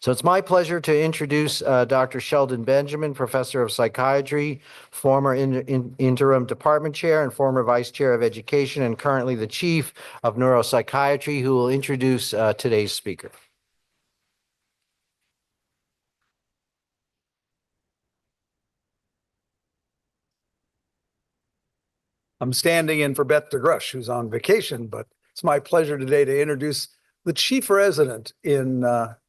So it's my pleasure to introduce Dr. Sheldon Benjamin, Professor of Psychiatry, former interim department chair and former vice chair of education, and currently the chief of Neuropsychiatry, who will introduce today's speaker. I'm standing in for Beth DeGrush, who's on vacation, but it's my pleasure today to introduce the chief resident in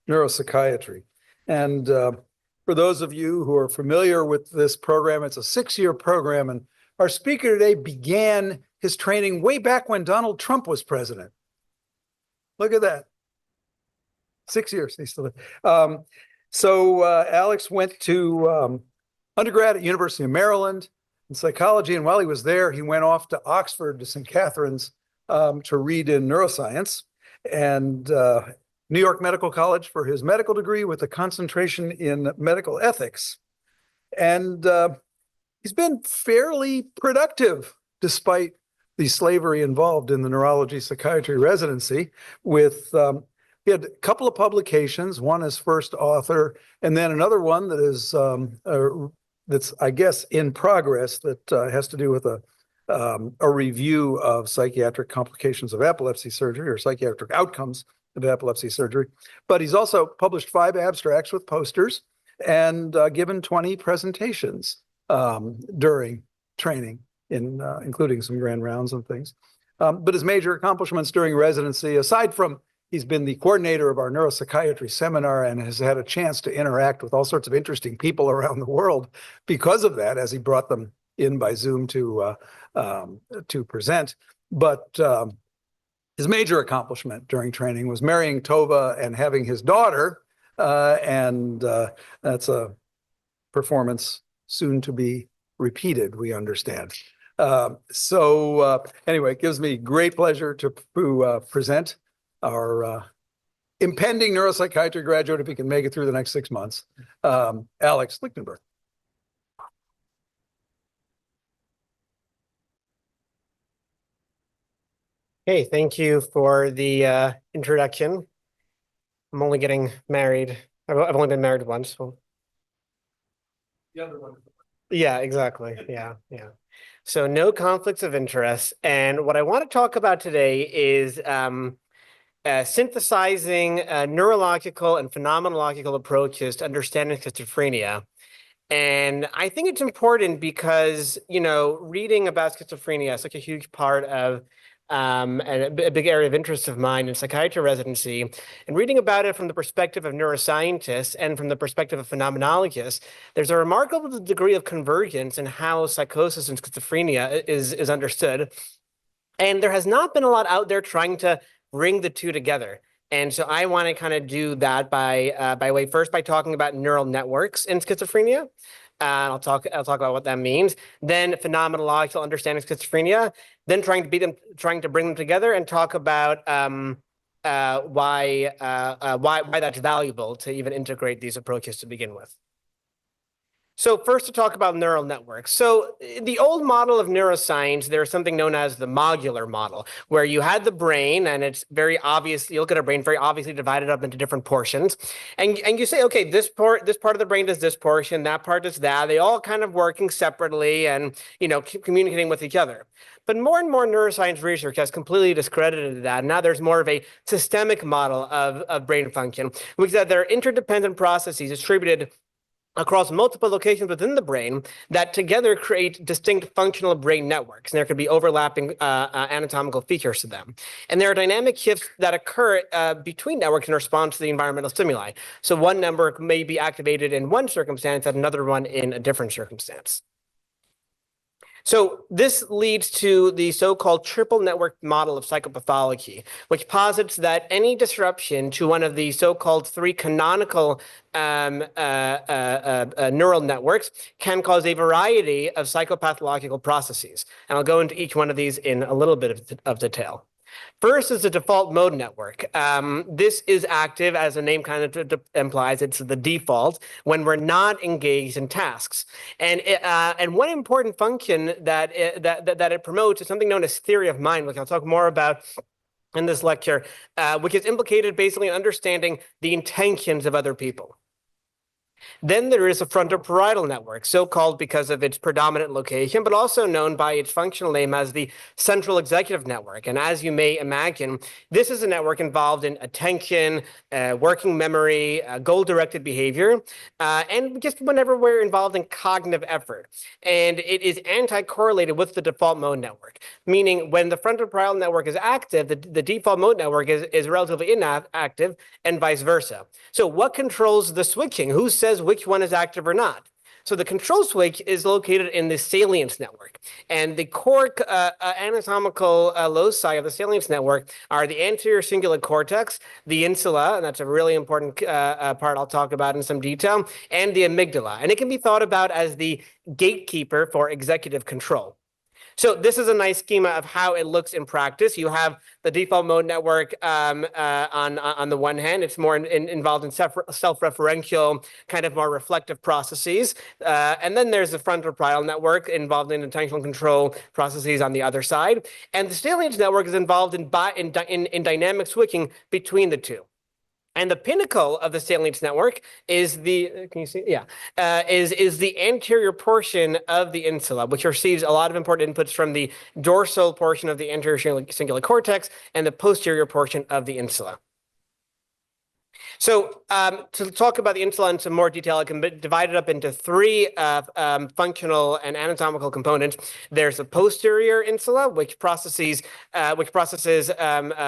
neuropsychiatry. And for those of you who are familiar with this program, it's a 6-year program, and our speaker today began his training way back when Donald Trump was president. Look at that. 6 years. He's still there. So Alex went to undergrad at University of Maryland in psychology, and while he was there, he went off to Oxford, to St. Catherine's, to read in neuroscience, and New York Medical College for his medical degree with a concentration in medical ethics. And he's been fairly productive despite the slavery involved in the neurology psychiatry residency. With he had a couple of publications, one as first author, and then another one that is that's, I guess, in progress, that has to do with a review of psychiatric complications of epilepsy surgery, or psychiatric outcomes of epilepsy surgery. But he's also published 5 abstracts with posters and given 20 presentations during training, including some grand rounds and things. But his major accomplishments during residency, aside from he's been the coordinator of our neuropsychiatry seminar and has had a chance to interact with all sorts of interesting people around the world because of that, as he brought them in by Zoom to present. But his major accomplishment during training was marrying Tova and having his daughter, and that's a performance soon to be repeated, we understand. So anyway, it gives me great pleasure to present our impending neuropsychiatry graduate, if he can make it through the next 6 months, Alex Lichtenberg. Hey, thank you for the introduction. I'm only getting married. I've only been married once. So. The other one. Yeah, exactly. Yeah. So no conflicts of interest. And what I want to talk about today is synthesizing neurological and phenomenological approaches to understanding schizophrenia. And I think it's important because, reading about schizophrenia is such a huge part of and a big area of interest of mine in psychiatry residency, and reading about it from the perspective of neuroscientists and from the perspective of phenomenologists, there's a remarkable degree of convergence in how psychosis and schizophrenia is understood. And there has not been a lot out there trying to bring the two together. And so I want to kind of do that by talking about neural networks in schizophrenia. I'll talk about what that means. Then phenomenological understanding schizophrenia. Then trying to bring them together and talk about why that's valuable to even integrate these approaches to begin with. So first to talk about neural networks. So the old model of neuroscience, there's something known as the modular model, where you had the brain, and it's very obvious, you look at a brain very obviously divided up into different portions. And you say, okay, this part of the brain does this portion, that part does that. They all kind of working separately and, keep communicating with each other. But more and more neuroscience research has completely discredited that. Now there's more of a systemic model of brain function, which is that there are interdependent processes distributed across multiple locations within the brain that together create distinct functional brain networks. And there could be overlapping anatomical features to them. And there are dynamic shifts that occur between networks in response to the environmental stimuli. So one network may be activated in one circumstance and another one in a different circumstance. So this leads to the so-called triple network model of psychopathology, which posits that any disruption to one of the so-called 3 canonical neural networks can cause a variety of psychopathological processes. And I'll go into each one of these in a little bit of detail. First is the default mode network. This is active, as the name kind of implies. It's the default when we're not engaged in tasks. And one important function that it promotes is something known as theory of mind, which I'll talk more about in this lecture, which is implicated basically in understanding the intentions of other people. Then there is a frontoparietal network, so-called because of its predominant location, but also known by its functional name as the central executive network. And as you may imagine, this is a network involved in attention, working memory, goal-directed behavior, and just whenever we're involved in cognitive effort. And it is anti-correlated with the default mode network, meaning when the frontoparietal network is active, the default mode network is relatively inactive, and vice versa. So what controls the switching? Who says which one is active or not? So the control switch is located in the salience network. And the core anatomical loci of the salience network are the anterior cingulate cortex, the insula, and that's a really important part I'll talk about in some detail, and the amygdala. And it can be thought about as the gatekeeper for executive control. So this is a nice schema of how it looks in practice. You have the default mode network on the one hand. It's more involved in self-referential, kind of more reflective processes. And then there's the frontoparietal network involved in attentional control processes on the other side. And the salience network is involved in dynamic switching between the two. And the pinnacle of the salience network is the, can you see? Yeah, is the anterior portion of the insula, which receives a lot of important inputs from the dorsal portion of the anterior cingulate cortex and the posterior portion of the insula. So to talk about the insula in some more detail, it can be divided up into three functional and anatomical components. There's the posterior insula, which processes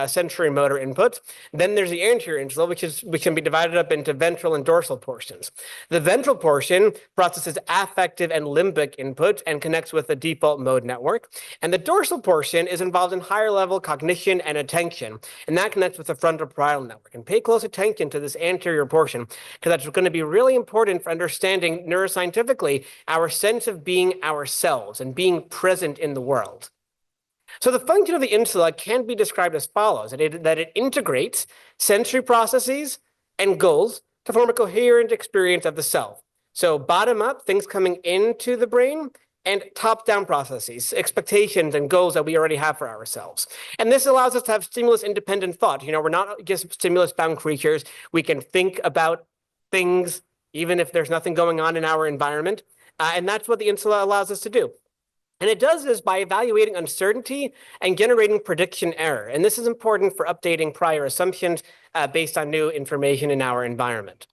sensory motor input. Then there's the anterior insula, which can be divided up into ventral and dorsal portions. The ventral portion processes affective and limbic input and connects with the default mode network. And the dorsal portion is involved in higher level cognition and attention, and that connects with the frontoparietal network. And pay close attention to this anterior portion, because that's going to be really important for understanding neuroscientifically our sense of being ourselves and being present in the world. So the function of the insula can be described as follows, that it integrates sensory processes and goals to form a coherent experience of the self. So bottom up, things coming into the brain, and top-down processes, expectations and goals that we already have for ourselves. And this allows us to have stimulus-independent thought. You know, we're not just stimulus-bound creatures. We can think about things even if there's nothing going on in our environment. And that's what the insula allows us to do. And it does this by evaluating uncertainty and generating prediction error. And this is important for updating prior assumptions based on new information in our environment.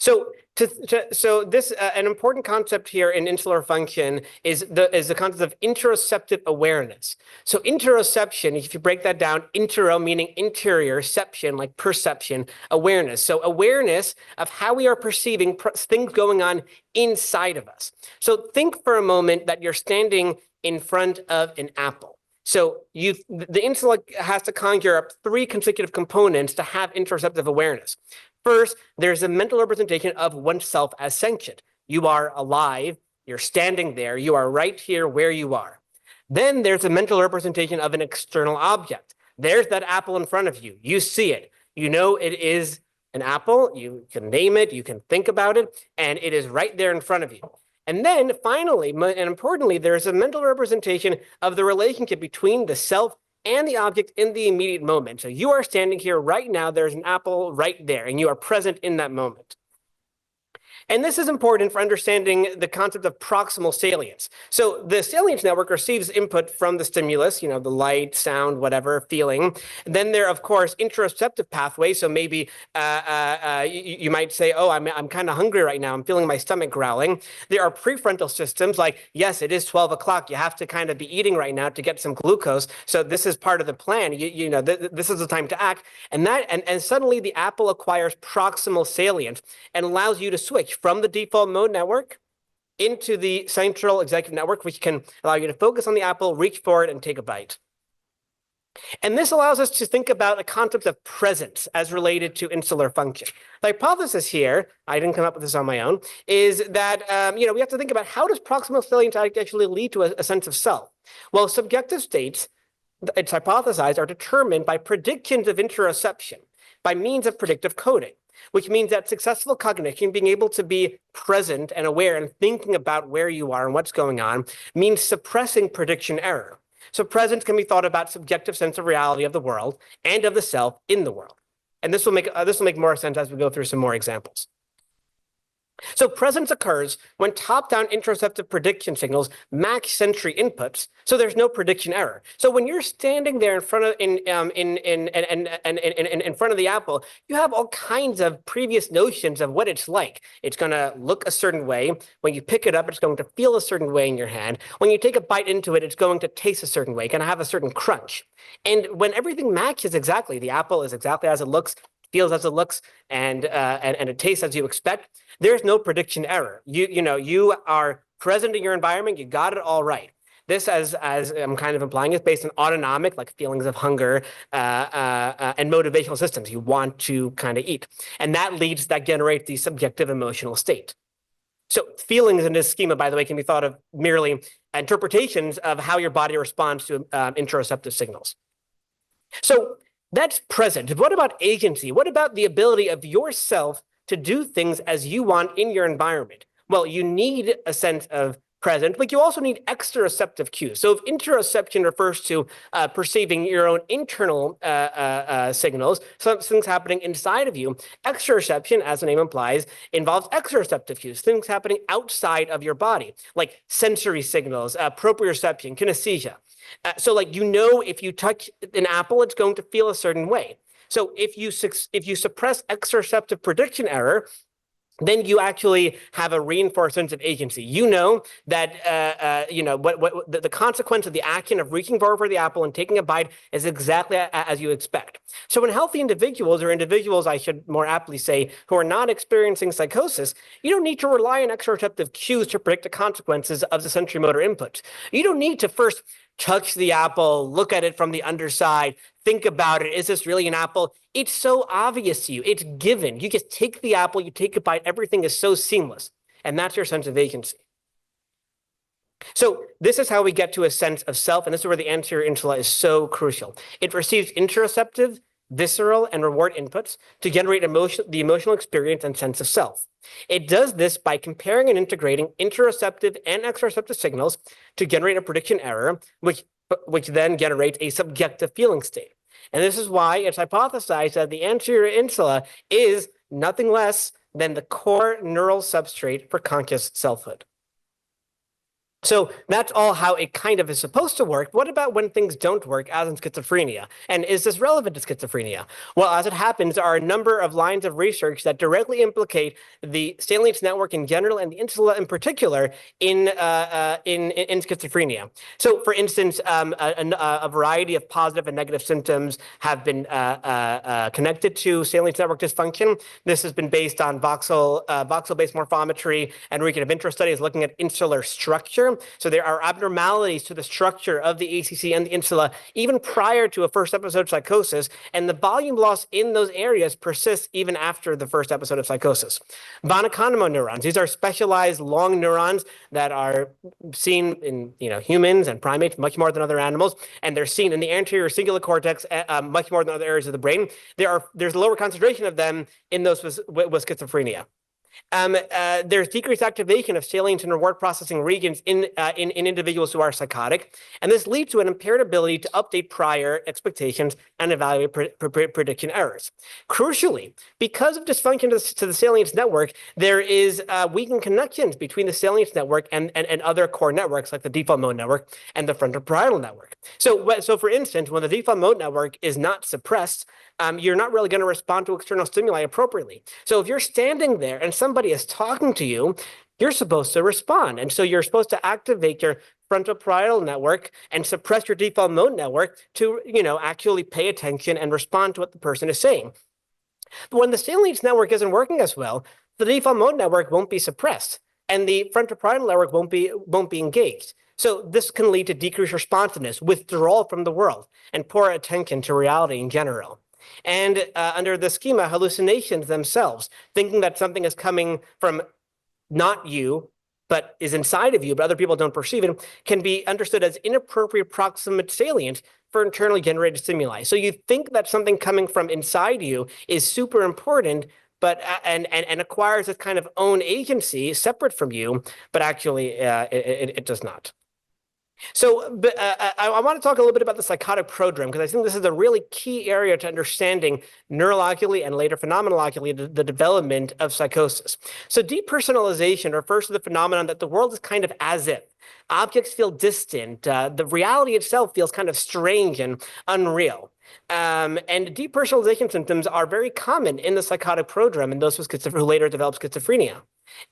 So an important concept here in insular function is the concept of interoceptive awareness. So interoception, if you break that down, intero meaning interior, ception like perception, awareness. So awareness of how we are perceiving things going on inside of us. So think for a moment that you're standing in front of an apple. So the insula has to conjure up three consecutive components to have interoceptive awareness. First, there's a mental representation of oneself as sentient. You are alive, you're standing there, you are right here where you are. Then there's a mental representation of an external object. There's that apple in front of you. You see it. You know it is an apple. You can name it, you can think about it, and it is right there in front of you. And then finally, and importantly, there's a mental representation of the relationship between the self and the object in the immediate moment. So you are standing here right now, there's an apple right there, and you are present in that moment. And this is important for understanding the concept of proximal salience. So the salience network receives input from the stimulus, you know, the light, sound, whatever, feeling. And then there are, of course, interoceptive pathways. So maybe you might say, oh, I'm kind of hungry right now. I'm feeling my stomach growling. There are prefrontal systems like, yes, it is 12 o'clock. You have to kind of be eating right now to get some glucose. So this is part of the plan. You know, this is the time to act. And suddenly the apple acquires proximal salience and allows you to switch from the default mode network into the central executive network, which can allow you to focus on the apple, reach for it, and take a bite. And this allows us to think about a concept of presence as related to insular function. The hypothesis here, I didn't come up with this on my own, is that we have to think about how does proximal salience actually lead to a sense of self? Well, subjective states, it's hypothesized, are determined by predictions of interoception by means of predictive coding, which means that successful cognition, being able to be present and aware and thinking about where you are and what's going on, means suppressing prediction error. So presence can be thought about subjective sense of reality of the world and of the self in the world. And this will make more sense as we go through some more examples. So presence occurs when top-down interoceptive prediction signals match sensory inputs, so there's no prediction error. So when you're standing there in front of in front of the apple, you have all kinds of previous notions of what it's like. It's going to look a certain way. When you pick it up, it's going to feel a certain way in your hand. When you take a bite into it, it's going to taste a certain way, going to have a certain crunch. And when everything matches exactly, the apple is exactly as it looks, feels as it looks, and it tastes as you expect, there's no prediction error. You are present in your environment. You got it all right. This, as I'm kind of implying, is based on autonomic, like feelings of hunger and motivational systems. You want to kind of eat. And that generates the subjective emotional state. So feelings in this schema, by the way, can be thought of merely interpretations of how your body responds to interoceptive signals. So that's present. What about agency? What about the ability of yourself to do things as you want in your environment? Well, you need a sense of present, but you also need exteroceptive cues. So if interoception refers to perceiving your own internal signals, so things happening inside of you, exteroception, as the name implies, involves exteroceptive cues, things happening outside of your body, like sensory signals, proprioception, kinesthesia. So like, if you touch an apple, it's going to feel a certain way. So if you suppress exteroceptive prediction error, then you actually have a reinforced sense of agency. You know that the consequence of the action of reaching forward for the apple and taking a bite is exactly as you expect. So in healthy individuals, or individuals, I should more aptly say, who are not experiencing psychosis, you don't need to rely on exteroceptive cues to predict the consequences of the sensory motor inputs. You don't need to first touch the apple, look at it from the underside, think about it. Is this really an apple? It's so obvious to you. It's given. You just take the apple, you take a bite, everything is so seamless. And that's your sense of agency. So this is how we get to a sense of self, and this is where the anterior insula is so crucial. It receives interoceptive, visceral, and reward inputs to generate the emotional experience and sense of self. It does this by comparing and integrating interoceptive and exteroceptive signals to generate a prediction error, which then generates a subjective feeling state. And this is why it's hypothesized that the anterior insula is nothing less than the core neural substrate for conscious selfhood. So that's all how it kind of is supposed to work. What about when things don't work, as in schizophrenia? And is this relevant to schizophrenia? Well, as it happens, there are a number of lines of research that directly implicate the salience network in general and the insula in particular in schizophrenia. So, for instance, a variety of positive and negative symptoms have been connected to salience network dysfunction. This has been based on voxel-based morphometry and region of interest studies looking at insular structure. So there are abnormalities to the structure of the ACC and the insula even prior to a first episode of psychosis, and the volume loss in those areas persists even after the first episode of psychosis. Von Economo neurons, these are specialized long neurons that are seen in humans and primates much more than other animals, and they're seen in the anterior cingulate cortex much more than other areas of the brain. There's a lower concentration of them in those with schizophrenia. There's decreased activation of salient and reward processing regions in individuals who are psychotic, and this leads to an impaired ability to update prior expectations and evaluate prediction errors. Crucially, because of dysfunction to the salience network, there is weakened connections between the salience network and other core networks like the default mode network and the frontoparietal network. So for instance, when the default mode network is not suppressed, you're not really going to respond to external stimuli appropriately. So if you're standing there and somebody is talking to you, you're supposed to respond. And so you're supposed to activate your frontoparietal network and suppress your default mode network to, actually pay attention and respond to what the person is saying. But when the salience network isn't working as well, the default mode network won't be suppressed and the frontoparietal network won't be engaged. So this can lead to decreased responsiveness, withdrawal from the world, and poor attention to reality in general. And under the schema, hallucinations themselves, thinking that something is coming from not you, but is inside of you, but other people don't perceive it, can be understood as inappropriate proximate salience for internally generated stimuli. So you think that something coming from inside you is super important, but and acquires its kind of own agency separate from you, but actually it does not. So I want to talk a little bit about the psychotic prodrome, because I think this is a really key area to understanding neurologically and later phenomenologically the development of psychosis. So depersonalization refers to the phenomenon that the world is kind of as if. Objects feel distant. The reality itself feels kind of strange and unreal. And depersonalization symptoms are very common in the psychotic prodrome in those who later develop schizophrenia.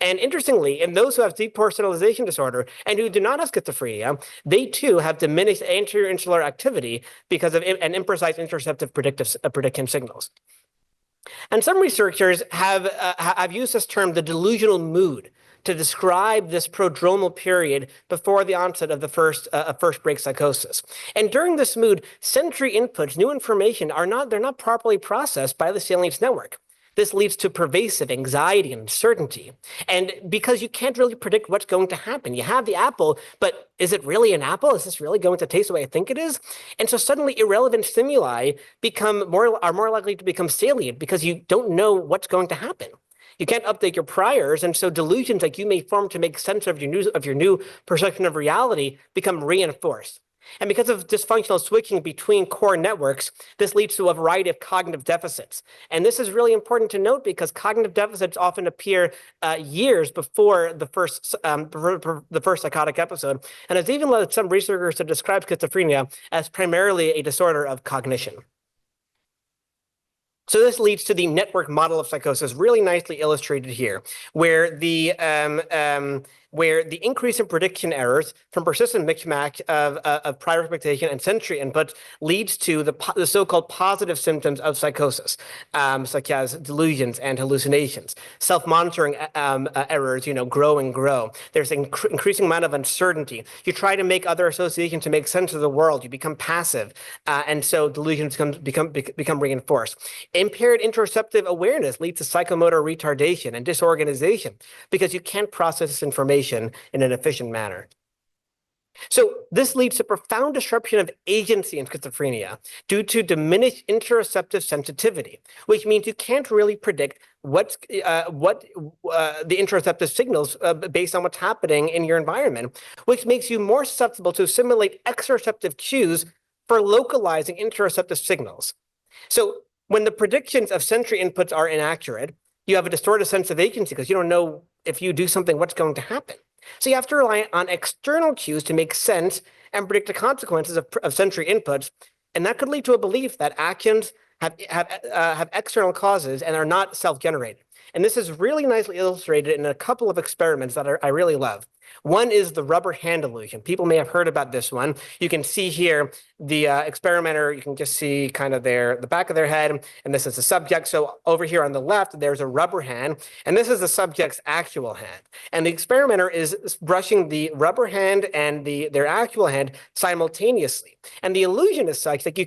And interestingly, in those who have depersonalization disorder and who do not have schizophrenia, they too have diminished anterior insular activity because of an imprecise interceptive prediction signals. And some researchers have used this term, the delusional mood, to describe this prodromal period before the onset of the first break psychosis. And during this mood, sensory inputs, new information, they're not properly processed by the salience network. This leads to pervasive anxiety and uncertainty. And because you can't really predict what's going to happen. You have the apple, but is it really an apple? Is this really going to taste the way I think it is? And so suddenly irrelevant stimuli are more likely to become salient because you don't know what's going to happen. You can't update your priors, and so delusions like you may form to make sense of your new perception of reality become reinforced. And because of dysfunctional switching between core networks, this leads to a variety of cognitive deficits. And this is really important to note because cognitive deficits often appear years before the first psychotic episode, and has even led some researchers to describe schizophrenia as primarily a disorder of cognition. So this leads to the network model of psychosis, really nicely illustrated here, where the increase in prediction errors from persistent mishmash of prior expectation and sensory inputs leads to the so-called positive symptoms of psychosis, such as delusions and hallucinations. Self-monitoring errors, grow and grow. There's an increasing amount of uncertainty. You try to make other associations to make sense of the world. You become passive, and so delusions become reinforced. Impaired interoceptive awareness leads to psychomotor retardation and disorganization because you can't process this information in an efficient manner. So this leads to profound disruption of agency in schizophrenia due to diminished interoceptive sensitivity, which means you can't really predict what the interoceptive signals based on what's happening in your environment, which makes you more susceptible to assimilate exteroceptive cues for localizing interoceptive signals. So when the predictions of sensory inputs are inaccurate, you have a distorted sense of agency because you don't know if you do something, what's going to happen. So you have to rely on external cues to make sense and predict the consequences of sensory inputs. And that could lead to a belief that actions have external causes and are not self-generated. And this is really nicely illustrated in a couple of experiments that I really love. One is the rubber hand illusion. People may have heard about this one. You can see here the experimenter, you can just see kind of the back of their head, and this is the subject. So over here on the left, there's a rubber hand, and this is the subject's actual hand. And the experimenter is brushing the rubber hand and their actual hand simultaneously. And the illusion is such that you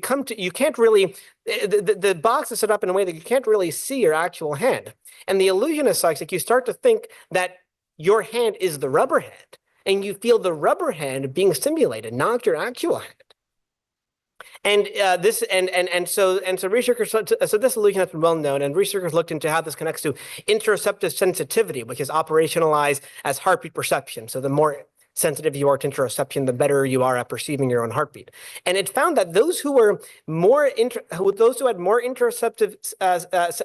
can't really, the box is set up in a way that you can't really see your actual hand. And the illusion is such that you start to think that your hand is the rubber hand, and you feel the rubber hand being simulated, not your actual hand. And so researchers, so this illusion has been well known, and researchers looked into how this connects to interoceptive sensitivity, which is operationalized as heartbeat perception. So the more sensitive you are to interoception, the better you are at perceiving your own heartbeat. And it found that those who had more interoceptive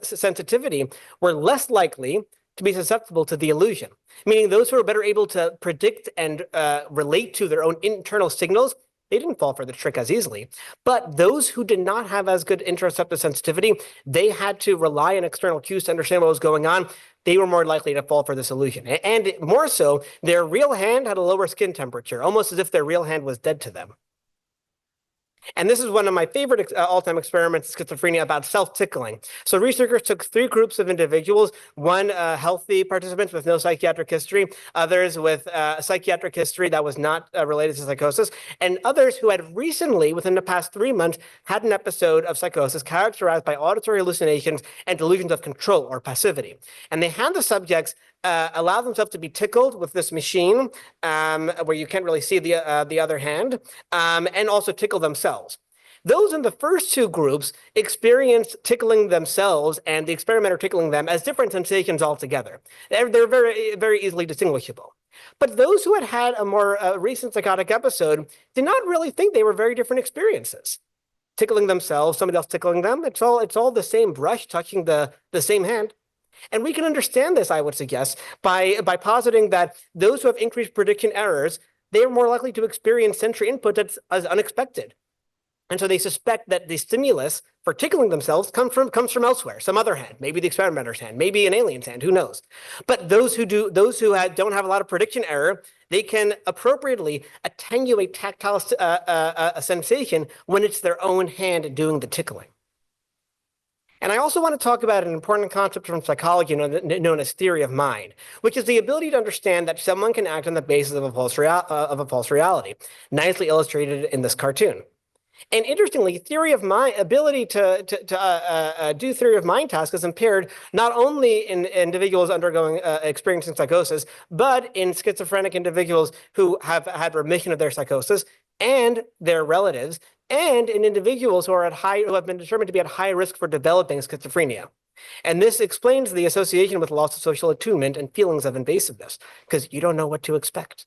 sensitivity were less likely to be susceptible to the illusion, meaning those who are better able to predict and relate to their own internal signals, they didn't fall for the trick as easily. But those who did not have as good interoceptive sensitivity, they had to rely on external cues to understand what was going on. They were more likely to fall for this illusion. And more so, their real hand had a lower skin temperature, almost as if their real hand was dead to them. And this is one of my favorite all-time experiments in schizophrenia about self-tickling. So researchers took 3 groups of individuals, one healthy participants with no psychiatric history, others with a psychiatric history that was not related to psychosis, and others who had recently, within the past 3 months, had an episode of psychosis characterized by auditory hallucinations and delusions of control or passivity. And they had the subjects allow themselves to be tickled with this machine where you can't really see the other hand, and also tickle themselves. Those in the first 2 groups experienced tickling themselves and the experimenter tickling them as different sensations altogether. They're very, very easily distinguishable. But those who had had a more recent psychotic episode did not really think they were very different experiences. Tickling themselves, somebody else tickling them, it's all the same brush touching the same hand. And we can understand this, I would suggest, by positing that those who have increased prediction errors, they are more likely to experience sensory input that's as unexpected. And so they suspect that the stimulus for tickling themselves comes from elsewhere, some other hand, maybe the experimenter's hand, maybe an alien's hand, who knows? But those who don't have a lot of prediction error, they can appropriately attenuate tactile sensation when it's their own hand doing the tickling. And I also want to talk about an important concept from psychology known as theory of mind, which is the ability to understand that someone can act on the basis of a false reality, nicely illustrated in this cartoon. And interestingly, theory of mind, ability to do theory of mind tasks is impaired not only in individuals undergoing experiencing psychosis, but in schizophrenic individuals who have had remission of their psychosis and their relatives, and in individuals who have been determined to be at high risk for developing schizophrenia. And this explains the association with loss of social attunement and feelings of invasiveness, because you don't know what to expect.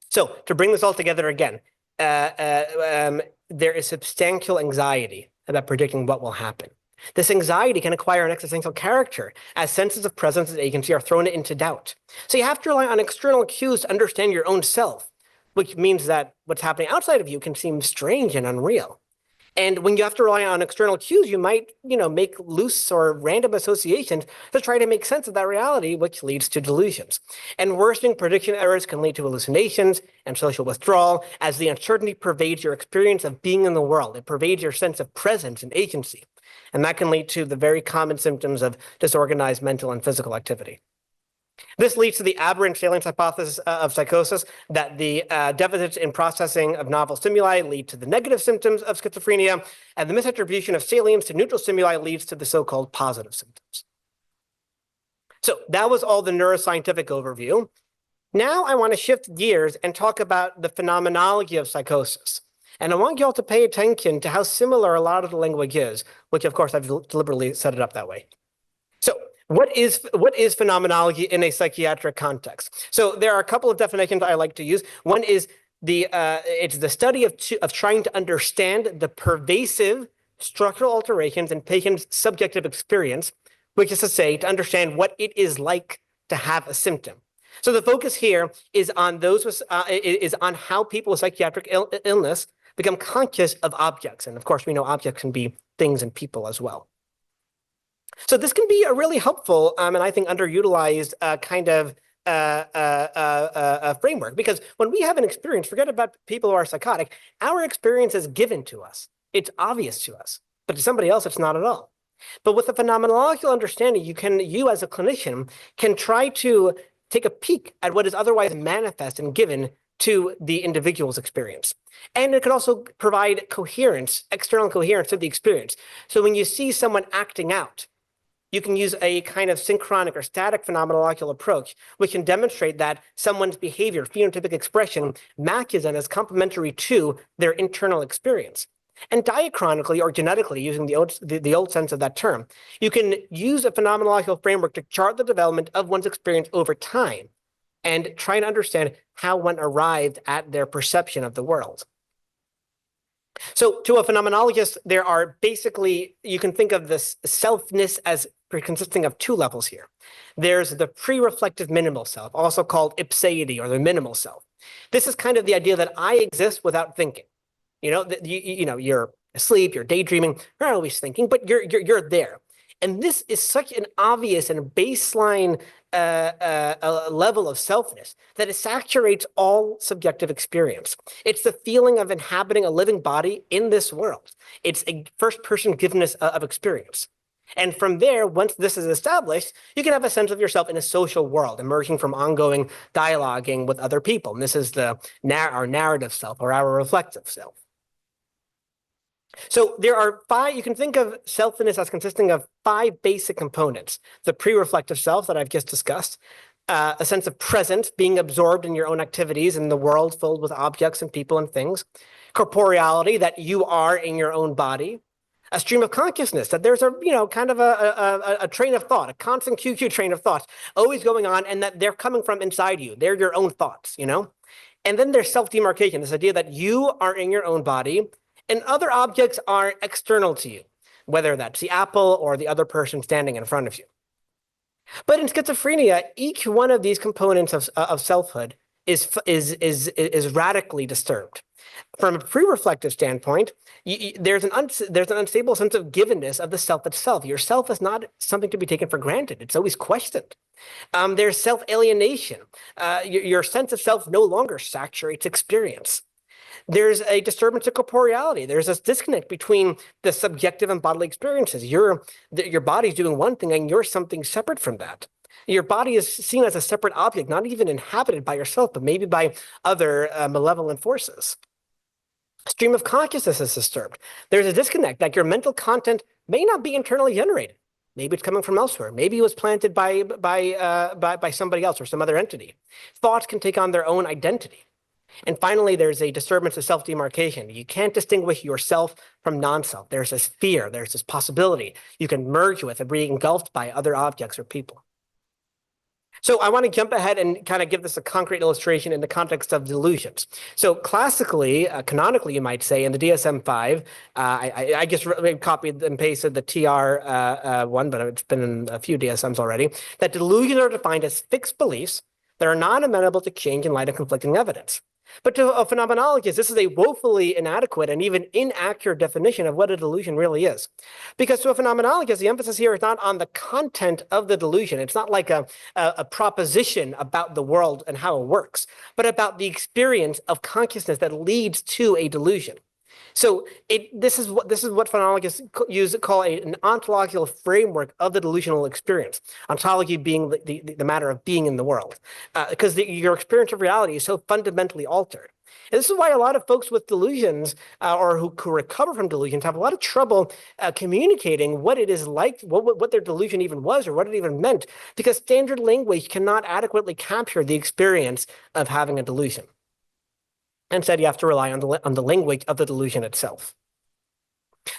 So to bring this all together again, there is substantial anxiety about predicting what will happen. This anxiety can acquire an existential character as senses of presence and agency are thrown into doubt. So you have to rely on external cues to understand your own self, which means that what's happening outside of you can seem strange and unreal. And when you have to rely on external cues, you might, make loose or random associations to try to make sense of that reality, which leads to delusions. And worsening prediction errors can lead to hallucinations and social withdrawal as the uncertainty pervades your experience of being in the world. It pervades your sense of presence and agency. And that can lead to the very common symptoms of disorganized mental and physical activity. This leads to the aberrant salience hypothesis of psychosis that the deficits in processing of novel stimuli lead to the negative symptoms of schizophrenia, and the misattribution of salience to neutral stimuli leads to the so-called positive symptoms. So that was all the neuroscientific overview. Now I want to shift gears and talk about the phenomenology of psychosis. And I want you all to pay attention to how similar a lot of the language is, which of course I've deliberately set it up that way. So what is phenomenology in a psychiatric context? So there are a couple of definitions I like to use. One is it's the study of trying to understand the pervasive structural alterations in patients' subjective experience, which is to say, to understand what it is like to have a symptom. So the focus here is on on how people with psychiatric illness become conscious of objects, and of course we know objects can be things and people as well. So this can be a really helpful and I think underutilized kind of framework, because when we have an experience, forget about people who are psychotic, our experience is given to us. It's obvious to us, but to somebody else, it's not at all. But with a phenomenological understanding, you as a clinician can try to take a peek at what is otherwise manifest and given to the individual's experience. And it can also provide coherence, external coherence to the experience. So when you see someone acting out, you can use a kind of synchronic or static phenomenological approach, which can demonstrate that someone's behavior, phenotypic expression, matches and is complementary to their internal experience. And diachronically or genetically, using the old sense of that term, you can use a phenomenological framework to chart the development of one's experience over time and try to understand how one arrived at their perception of the world. So to a phenomenologist, there are basically, you can think of this selfness as consisting of two levels here. There's the pre-reflective minimal self, also called ipseity, or the minimal self. This is kind of the idea that I exist without thinking. You're asleep, you're daydreaming, you're not always thinking, but you're there. And this is such an obvious and baseline level of selfness that it saturates all subjective experience. It's the feeling of inhabiting a living body in this world. It's a first-person givenness of experience. And from there, once this is established, you can have a sense of yourself in a social world, emerging from ongoing dialoguing with other people. And this is our narrative self or our reflective self. So there are you can think of selfness as consisting of 5 basic components. The pre-reflective self that I've just discussed, a sense of presence, being absorbed in your own activities in the world filled with objects and people and things. Corporeality, that you are in your own body. a stream of consciousness, that there's a, kind of a train of thought, a constant QQ train of thoughts always going on, and that they're coming from inside you. They're your own thoughts, And then there's self-demarcation, this idea that you are in your own body and other objects are external to you, whether that's the apple or the other person standing in front of you. But in schizophrenia, each one of these components of selfhood is radically disturbed. From a pre-reflective standpoint, there's an unstable sense of givenness of the self itself. Your self is not something to be taken for granted. It's always questioned. There's self-alienation. Your sense of self no longer saturates experience. There's a disturbance of corporeality. There's this disconnect between the subjective and bodily experiences. Your body's doing one thing and you're something separate from that. Your body is seen as a separate object, not even inhabited by yourself, but maybe by other malevolent forces. Stream of consciousness is disturbed. There's a disconnect that your mental content may not be internally generated. Maybe it's coming from elsewhere. Maybe it was planted by somebody else or some other entity. Thoughts can take on their own identity. And finally, there's a disturbance of self-demarcation. You can't distinguish yourself from non-self. There's this fear. There's this possibility you can merge with and be engulfed by other objects or people. So I want to jump ahead and kind of give this a concrete illustration in the context of delusions. So classically, canonically, you might say, in the DSM-5, I just copied and pasted the TR one, but it's been in a few DSMs already, that delusions are defined as fixed beliefs that are not amenable to change in light of conflicting evidence. But to a phenomenologist, this is a woefully inadequate and even inaccurate definition of what a delusion really is. Because to a phenomenologist, the emphasis here is not on the content of the delusion. It's not like a proposition about the world and how it works, but about the experience of consciousness that leads to a delusion. So this is what phenomenologists call an ontological framework of the delusional experience. Ontology being the matter of being in the world, because your experience of reality is so fundamentally altered. And this is why a lot of folks with delusions or who recover from delusions have a lot of trouble communicating what it is like, what their delusion even was or what it even meant, because standard language cannot adequately capture the experience of having a delusion. Instead, you have to rely on the language of the delusion itself.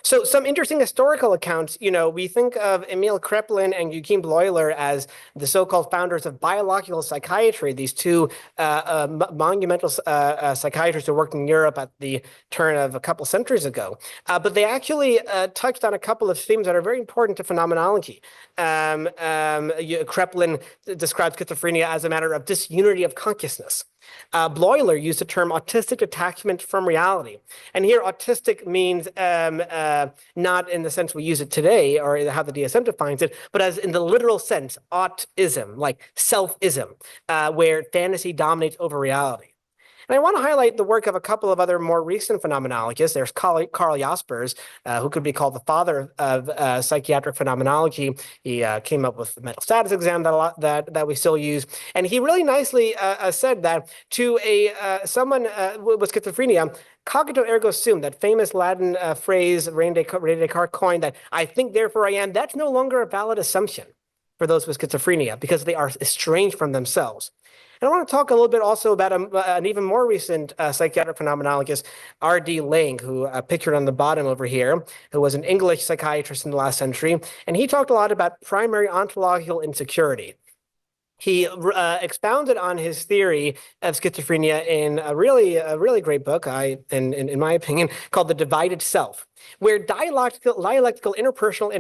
So some interesting historical accounts, we think of Emil Kraepelin and Joachim Bleuler as the so-called founders of biological psychiatry, these two monumental psychiatrists who worked in Europe at the turn of a couple centuries ago. But they actually touched on a couple of themes that are very important to phenomenology. Kraepelin describes schizophrenia as a matter of disunity of consciousness. Bleuler used the term autistic detachment from reality. And here autistic means not in the sense we use it today or how the DSM defines it, but as in the literal sense, autism, like self-ism, where fantasy dominates over reality. And I want to highlight the work of a couple of other more recent phenomenologists. There's Carl Jaspers, who could be called the father of psychiatric phenomenology. He came up with the mental status exam that we still use. And he really nicely said that to someone with schizophrenia, cogito ergo sum, that famous Latin phrase René Descartes coined, that I think, therefore I am, that's no longer a valid assumption for those with schizophrenia because they are estranged from themselves. And I want to talk a little bit also about an even more recent psychiatric phenomenologist, R.D. Laing, who pictured on the bottom over here, who was an English psychiatrist in the last century. And he talked a lot about primary ontological insecurity. He expounded on his theory of schizophrenia in a really great book, in my opinion, called The Divided Self, where dialectical interpersonal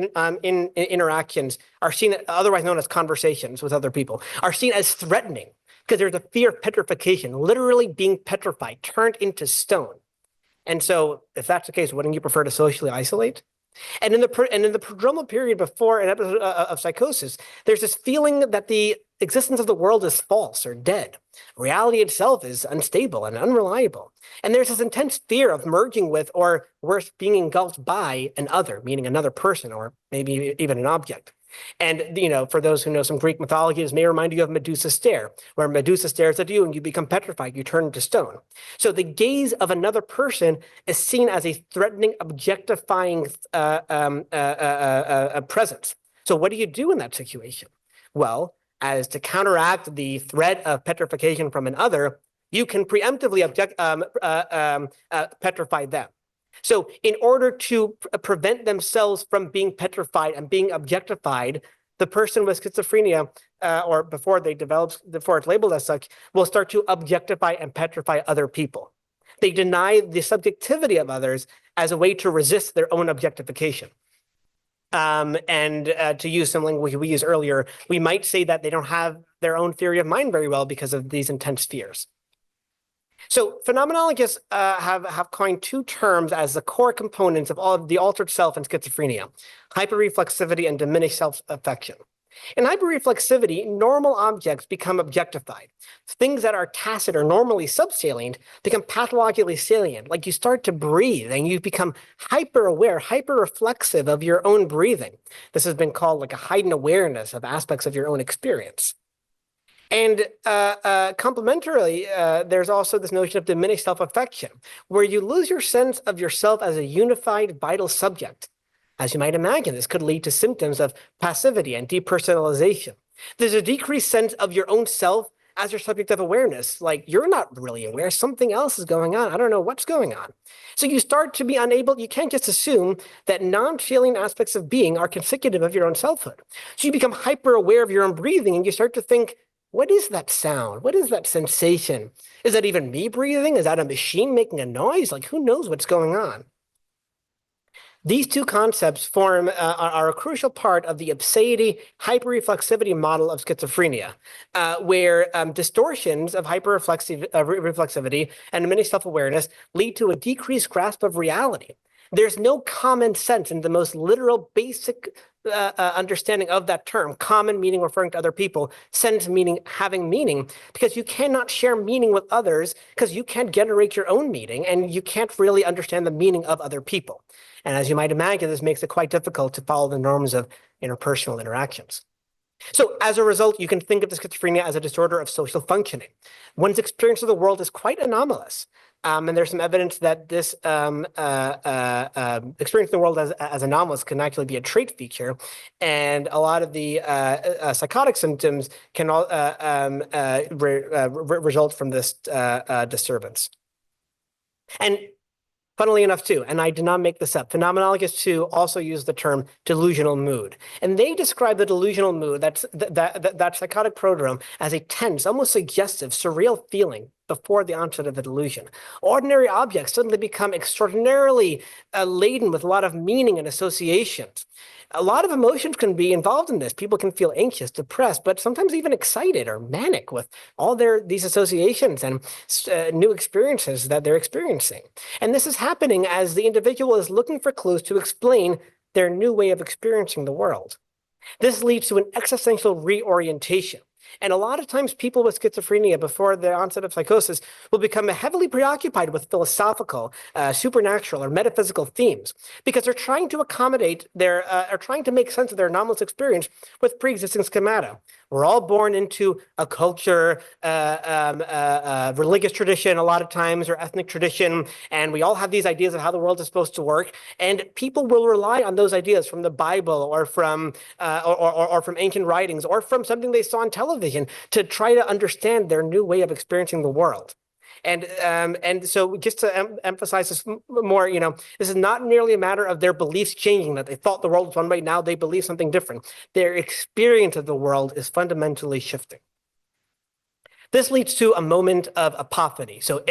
interactions are seen, otherwise known as conversations with other people, are seen as threatening because there's a fear of petrification, literally being petrified, turned into stone. And so if that's the case, wouldn't you prefer to socially isolate? And in the prodromal period before an episode of psychosis, there's this feeling that the existence of the world is false or dead. Reality itself is unstable and unreliable. And there's this intense fear of merging with, or worse, being engulfed by an other, meaning another person or maybe even an object. And, for those who know some Greek mythology, this may remind you of Medusa's stare, where Medusa stares at you and you become petrified, you turn into stone. So the gaze of another person is seen as a threatening, objectifying presence. So what do you do in that situation? Well, as to counteract the threat of petrification from an other, you can preemptively petrify them. So in order to prevent themselves from being petrified and being objectified, the person with schizophrenia, or before it's labeled as such, will start to objectify and petrify other people. They deny the subjectivity of others as a way to resist their own objectification. To use some language we used earlier, we might say that they don't have their own theory of mind very well because of these intense fears. So phenomenologists have coined two terms as the core components of all of the altered self and schizophrenia: hyperreflexivity and diminished self-affection. In hyperreflexivity, normal objects become objectified. Things that are tacit or normally subsalient become pathologically salient, like you start to breathe and you become hyper-aware, hyper-reflexive of your own breathing. This has been called like a heightened awareness of aspects of your own experience. And complementarily, there's also this notion of diminished self-affection, where you lose your sense of yourself as a unified, vital subject. As you might imagine, this could lead to symptoms of passivity and depersonalization. There's a decreased sense of your own self as your subject of awareness. Like, you're not really aware, something else is going on. I don't know what's going on. So you start to be unable, you can't just assume that non-feeling aspects of being are consecutive of your own selfhood. So you become hyper-aware of your own breathing, and you start to think, what is that sound? What is that sensation? Is that even me breathing? Is that a machine making a noise? Like, who knows what's going on? These two concepts are a crucial part of the abseiety hyperreflexivity model of schizophrenia, where distortions of hyperreflexivity and diminished self-awareness lead to a decreased grasp of reality. There's no common sense in the most literal, basic understanding of that term. Common meaning referring to other people, sense meaning having meaning, because you cannot share meaning with others because you can't generate your own meaning and you can't really understand the meaning of other people. And as you might imagine, this makes it quite difficult to follow the norms of interpersonal interactions. So as a result, you can think of the schizophrenia as a disorder of social functioning. One's experience of the world is quite anomalous. And there's some evidence that this experience of the world as anomalous can actually be a trait feature. And a lot of the psychotic symptoms can result from this disturbance. And funnily enough, too, and I did not make this up, phenomenologists, too, also use the term delusional mood. And they describe the delusional mood, that psychotic prodrome, as a tense, almost suggestive, surreal feeling before the onset of the delusion. Ordinary objects suddenly become extraordinarily laden with a lot of meaning and associations. A lot of emotions can be involved in this. People can feel anxious, depressed, but sometimes even excited or manic with all these associations and new experiences that they're experiencing. And this is happening as the individual is looking for clues to explain their new way of experiencing the world. This leads to an existential reorientation. And a lot of times people with schizophrenia before the onset of psychosis will become heavily preoccupied with philosophical, supernatural, or metaphysical themes because they're trying to accommodate are trying to make sense of their anomalous experience with pre-existing schemata. We're all born into a culture, religious tradition a lot of times, or ethnic tradition, and we all have these ideas of how the world is supposed to work. And people will rely on those ideas from the Bible or from ancient writings or from something they saw on television to try to understand their new way of experiencing the world. And so just to emphasize this more, this is not merely a matter of their beliefs changing, that they thought the world was one way, now they believe something different. Their experience of the world is fundamentally shifting. This leads to a moment of epiphany. So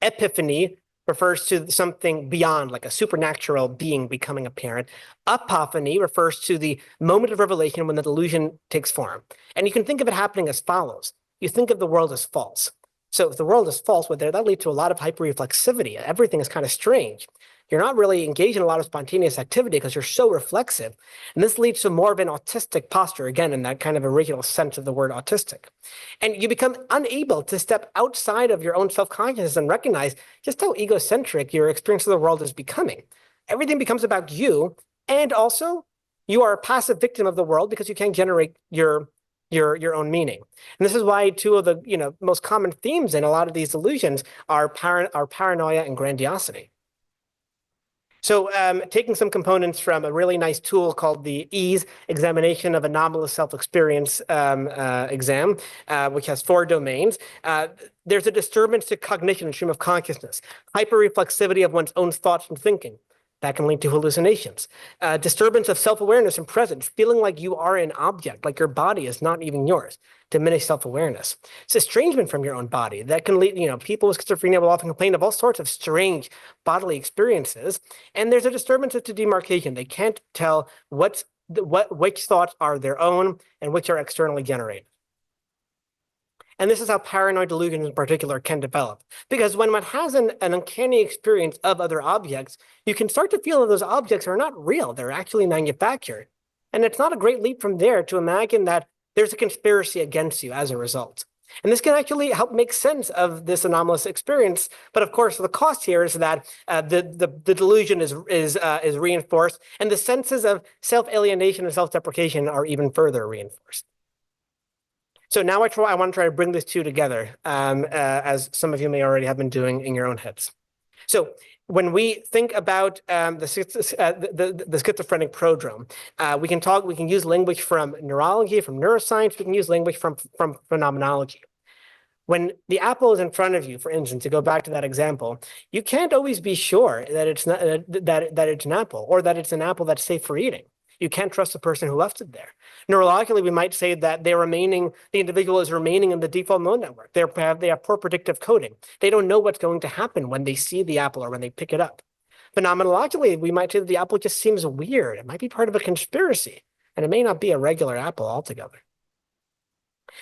epiphany refers to something beyond, like a supernatural being becoming apparent. Epiphany refers to the moment of revelation when the delusion takes form. And you can think of it happening as follows. You think of the world as false. So if the world is false, that leads to a lot of hyperreflexivity. Everything is kind of strange. You're not really engaged in a lot of spontaneous activity because you're so reflexive. And this leads to more of an autistic posture, again, in that kind of original sense of the word autistic. And you become unable to step outside of your own self-consciousness and recognize just how egocentric your experience of the world is becoming. Everything becomes about you. And also, you are a passive victim of the world because you can't generate your own meaning. And this is why two of the most common themes in a lot of these delusions are paranoia and grandiosity. So taking some components from a really nice tool called the EASE, Examination of Anomalous Self-Experience exam, which has 4 domains. There's a disturbance to cognition and stream of consciousness, hyperreflexivity of one's own thoughts and thinking. That can lead to hallucinations. Disturbance of self-awareness and presence, feeling like you are an object, like your body is not even yours. Diminished self-awareness. It's estrangement from your own body. That can lead, people with schizophrenia will often complain of all sorts of strange bodily experiences. And there's a disturbance to demarcation. They can't tell which thoughts are their own and which are externally generated. And this is how paranoid delusions in particular can develop. Because when one has an uncanny experience of other objects, you can start to feel that those objects are not real. They're actually manufactured. And it's not a great leap from there to imagine that there's a conspiracy against you as a result. And this can actually help make sense of this anomalous experience. But of course, the cost here is that the delusion is reinforced, and the senses of self-alienation and self-deprecation are even further reinforced. So now I want to try to bring these two together, as some of you may already have been doing in your own heads. So when we think about the schizophrenic prodrome, we can use language from neurology, from neuroscience, we can use language from phenomenology. When the apple is in front of you, for instance, to go back to that example, you can't always be sure that it's not that it's an apple, or that it's an apple that's safe for eating. You can't trust the person who left it there. Neurologically, we might say that the individual is remaining in the default mode network. They have poor predictive coding. They don't know what's going to happen when they see the apple or when they pick it up. Phenomenologically, we might say that the apple just seems weird. It might be part of a conspiracy, and it may not be a regular apple altogether.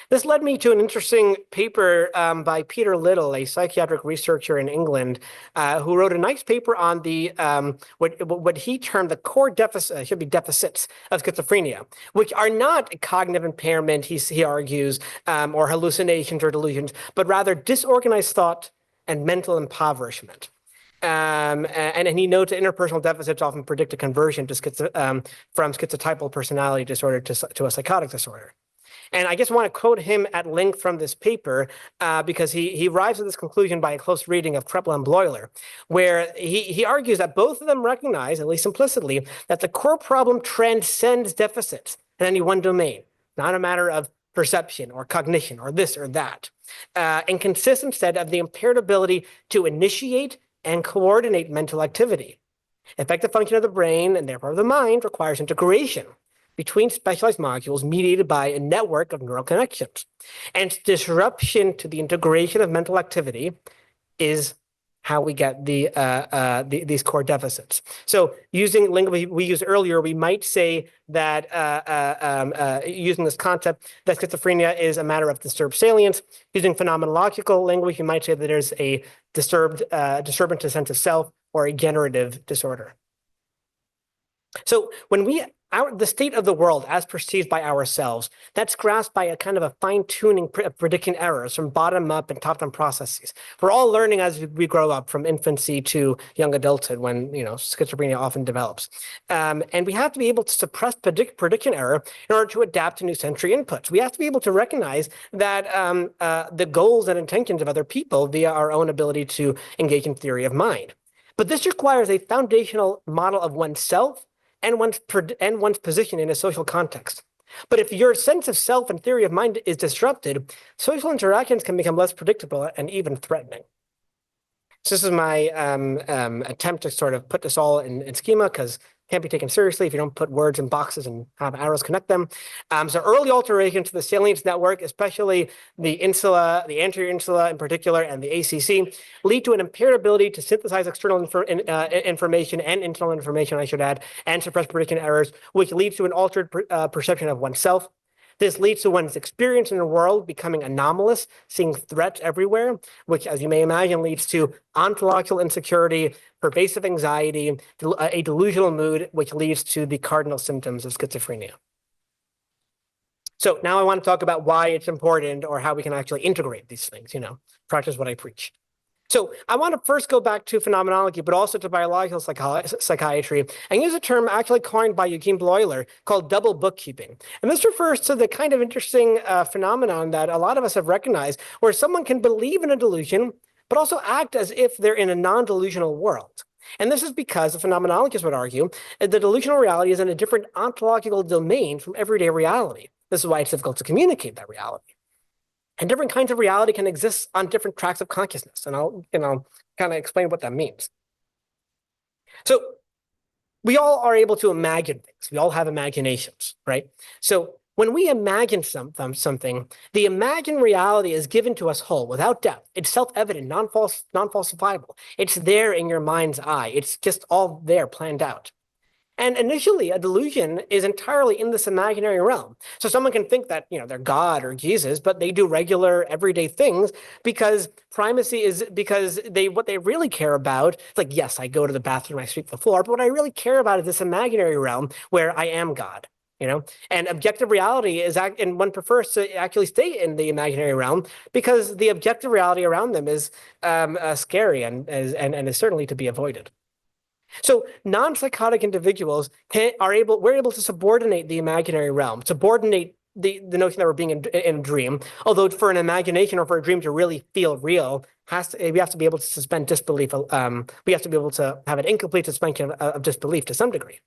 This led me to an interesting paper by Peter Little, a psychiatric researcher in England, who wrote a nice paper on the what he termed the core deficits of schizophrenia, which are not cognitive impairment, he argues, or hallucinations or delusions, but rather disorganized thought and mental impoverishment. And he notes that interpersonal deficits often predict a conversion to from schizotypal personality disorder to a psychotic disorder. And I just want to quote him at length from this paper, because he arrives at this conclusion by a close reading of Kreppel and Bloiler, where he argues that both of them recognize, at least implicitly, that the core problem transcends deficits in any one domain, not a matter of perception or cognition or this or that, and consists instead of the impaired ability to initiate and coordinate mental activity. Effective function of the brain, and therefore of the mind, requires integration between specialized molecules mediated by a network of neural connections. And disruption to the integration of mental activity is how we get these core deficits. So using language we used earlier, we might say that using this concept that schizophrenia is a matter of disturbed salience. Using phenomenological language, you might say that there's a disturbance to sense of self or a generative disorder. So when the state of the world as perceived by ourselves, that's grasped by a kind of a fine-tuning of predicting errors from bottom-up and top-down processes. We're all learning as we grow up, from infancy to young adulthood, when schizophrenia often develops. And we have to be able to suppress prediction error in order to adapt to new sensory inputs. We have to be able to recognize that the goals and intentions of other people via our own ability to engage in theory of mind. But this requires a foundational model of oneself and one's position in a social context. But if your sense of self and theory of mind is disrupted, social interactions can become less predictable and even threatening. So this is my attempt to sort of put this all in schema, because it can't be taken seriously if you don't put words in boxes and have arrows connect them. So early alterations to the salience network, especially the insula, the anterior insula in particular, and the ACC, lead to an impaired ability to synthesize external information and internal information, I should add, and suppress prediction errors, which leads to an altered perception of oneself. This leads to one's experience in the world becoming anomalous, seeing threats everywhere, which, as you may imagine, leads to ontological insecurity, pervasive anxiety, a delusional mood, which leads to the cardinal symptoms of schizophrenia. So now I want to talk about why it's important, or how we can actually integrate these things, practice what I preach. So I want to first go back to phenomenology, but also to biological psychiatry, and use a term actually coined by Eugene Bloiler called double bookkeeping. And this refers to the kind of interesting phenomenon that a lot of us have recognized, where someone can believe in a delusion, but also act as if they're in a non-delusional world. And this is because the phenomenologists would argue that the delusional reality is in a different ontological domain from everyday reality. This is why it's difficult to communicate that reality. And different kinds of reality can exist on different tracks of consciousness. And I'll kind of explain what that means. So we all are able to imagine things. We all have imaginations, right? So when we imagine something, the imagined reality is given to us whole, without doubt. It's self-evident, non-falsifiable. It's there in your mind's eye. It's just all there, planned out. And initially, a delusion is entirely in this imaginary realm. So someone can think that, they're God or Jesus, but they do regular, everyday things because primacy is because what they really care about, it's like, yes, I go to the bathroom, I sweep the floor, but what I really care about is this imaginary realm where I am God. And objective reality and one prefers to actually stay in the imaginary realm because the objective reality around them is scary and is certainly to be avoided. So non-psychotic individuals we're able to subordinate the imaginary realm, subordinate the notion that we're being in a dream. Although for an imagination or for a dream to really feel real, we have to be able to suspend disbelief. We have to be able to have an incomplete suspension of disbelief to some degree.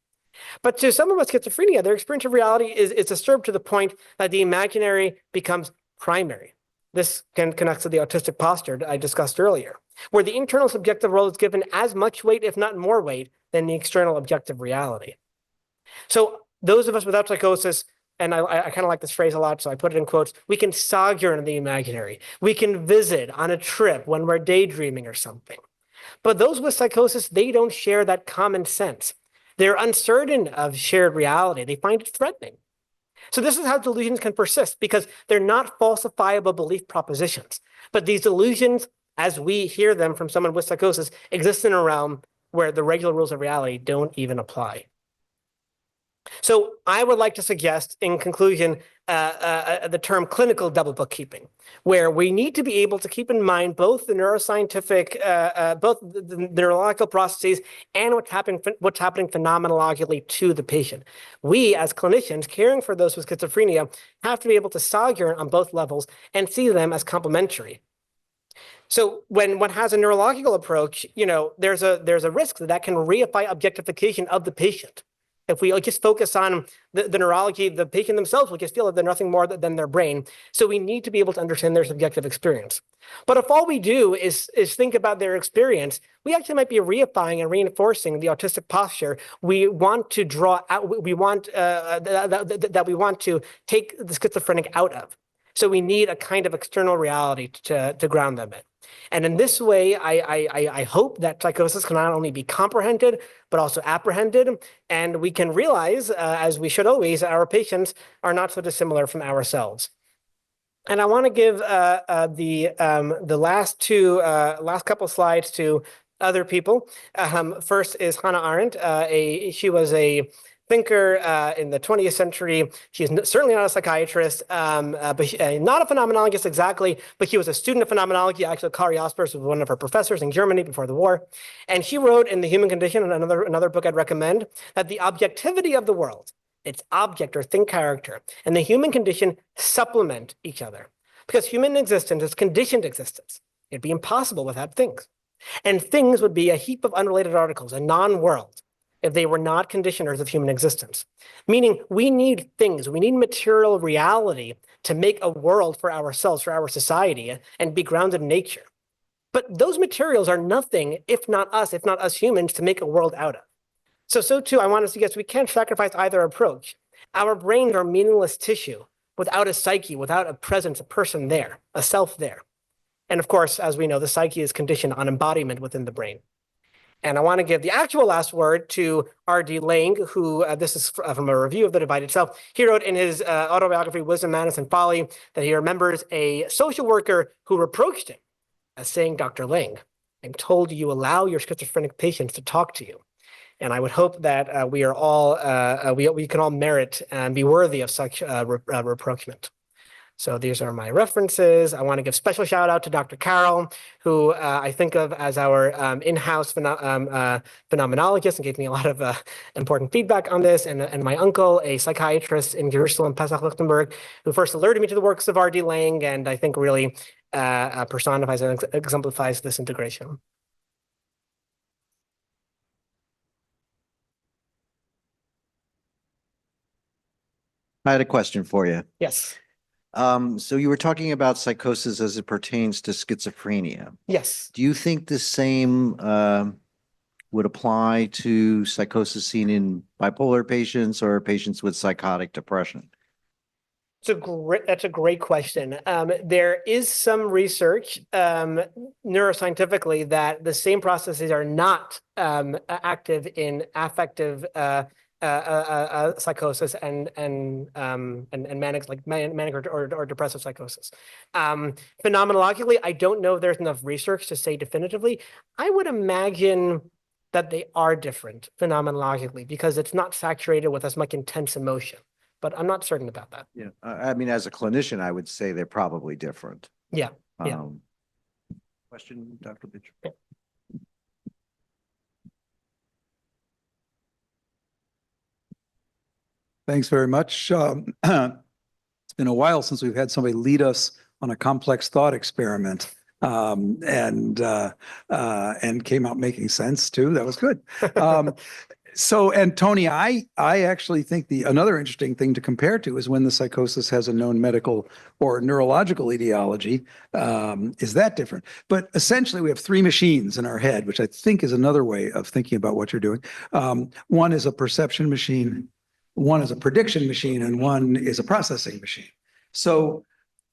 But to someone with schizophrenia, their experience of reality is disturbed to the point that the imaginary becomes primary. This connects to the autistic posture I discussed earlier, where the internal subjective role is given as much weight, if not more weight, than the external objective reality. So those of us without psychosis, and I kind of like this phrase a lot, so I put it in quotes, we can sojourn the imaginary. We can visit on a trip when we're daydreaming or something. But those with psychosis, they don't share that common sense. They're uncertain of shared reality. They find it threatening. So this is how delusions can persist, because they're not falsifiable belief propositions. But these delusions, as we hear them from someone with psychosis, exist in a realm where the regular rules of reality don't even apply. So I would like to suggest, in conclusion, the term clinical double bookkeeping, where we need to be able to keep in mind both the neuroscientific, both the neurological processes and what's happening phenomenologically to the patient. We, as clinicians caring for those with schizophrenia, have to be able to sojourn on both levels and see them as complementary. So when one has a neurological approach, there's a risk that can reify objectification of the patient. If we just focus on the neurology, the patient themselves will just feel that they're nothing more than their brain. So we need to be able to understand their subjective experience. But if all we do is think about their experience, we actually might be reifying and reinforcing the autistic posture we want to draw out. We want that we want to take the schizophrenic out of. So we need a kind of external reality to ground them in. And in this way, I hope that psychosis can not only be comprehended, but also apprehended. And we can realize, as we should always, our patients are not so dissimilar from ourselves. And I want to give the last couple slides to other people. First is Hannah Arendt. She was a thinker in the 20th century. She's certainly not a psychiatrist, but not a phenomenologist exactly, but she was a student of phenomenology. Actually, Kari Jaspers was one of her professors in Germany before the war. And she wrote in The Human Condition, another book I'd recommend, that the objectivity of the world, its object or thing character, and the human condition supplement each other. Because human existence is conditioned existence. It'd be impossible without things. And things would be a heap of unrelated articles, a non-world, if they were not conditioners of human existence. Meaning we need things, we need material reality to make a world for ourselves, for our society, and be grounded in nature. But those materials are nothing if not us humans, to make a world out of. So too, I want to suggest we can't sacrifice either approach. Our brains are meaningless tissue without a psyche, without a presence, a person there, a self there. And of course, as we know, the psyche is conditioned on embodiment within the brain. And I want to give the actual last word to R.D. Laing, who, this is from a review of The Divide itself. He wrote in his autobiography, Wisdom, Madness, and Folly, that he remembers a social worker who reproached him as saying, "Dr. Laing, I'm told you allow your schizophrenic patients to talk to you." And I would hope that we are all, we can all merit and be worthy of such reproachment. So these are my references. I want to give special shout out to Dr. Carroll, who I think of as our in-house phenomenologist and gave me a lot of important feedback on this, and my uncle, a psychiatrist in Jerusalem, Pesach Lichtenberg, who first alerted me to the works of R.D. Laing, and I think really personifies and exemplifies this integration. I had a question for you. Yes. So you were talking about psychosis as it pertains to schizophrenia. Yes. Do you think the same would apply to psychosis seen in bipolar patients or patients with psychotic depression? That's a great question. There is some research neuroscientifically that the same processes are not active in affective psychosis and manic, like manic or depressive psychosis. Phenomenologically, I don't know if there's enough research to say definitively. I would imagine that they are different phenomenologically because it's not saturated with as much intense emotion. But I'm not certain about that. Yeah, I mean, as a clinician, I would say they're probably different. Yeah. Yeah. Question, Dr. Bitcher? Yeah. Thanks very much. It's been a while since we've had somebody lead us on a complex thought experiment, and came out making sense too. That was good. And Tony, I actually think another interesting thing to compare to is when the psychosis has a known medical or neurological etiology. Is that different? But essentially, we have three machines in our head, which I think is another way of thinking about what you're doing. One is a perception machine, one is a prediction machine, and one is a processing machine. So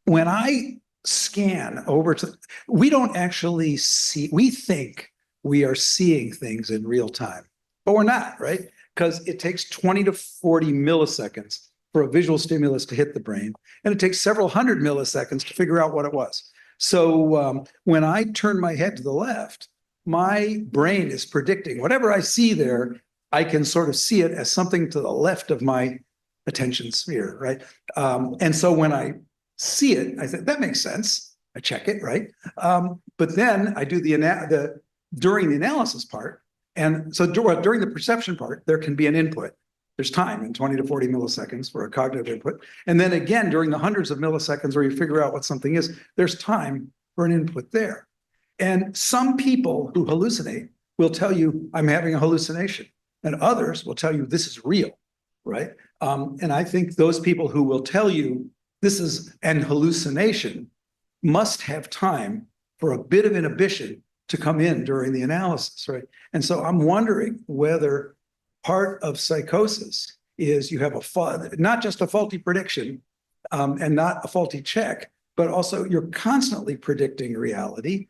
when I scan over to, we don't actually see, we think we are seeing things in real time. But we're not, right? Because it takes 20 to 40 milliseconds for a visual stimulus to hit the brain, and it takes several hundred milliseconds to figure out what it was. So when I turn my head to the left, my brain is predicting whatever I see there, I can sort of see it as something to the left of my attention sphere, right? And so when I see it, I think that makes sense. I check it, right? But then I do during the analysis part. And so during the perception part, there can be an input. There's time in 20 to 40 milliseconds for a cognitive input. And then again, during the hundreds of milliseconds where you figure out what something is, there's time for an input there. And some people who hallucinate will tell you, I'm having a hallucination. And others will tell you, this is real, right? And I think those people who will tell you this is an hallucination must have time for a bit of inhibition to come in during the analysis, right? And so I'm wondering whether part of psychosis is you have not just a faulty prediction and not a faulty check, but also you're constantly predicting reality.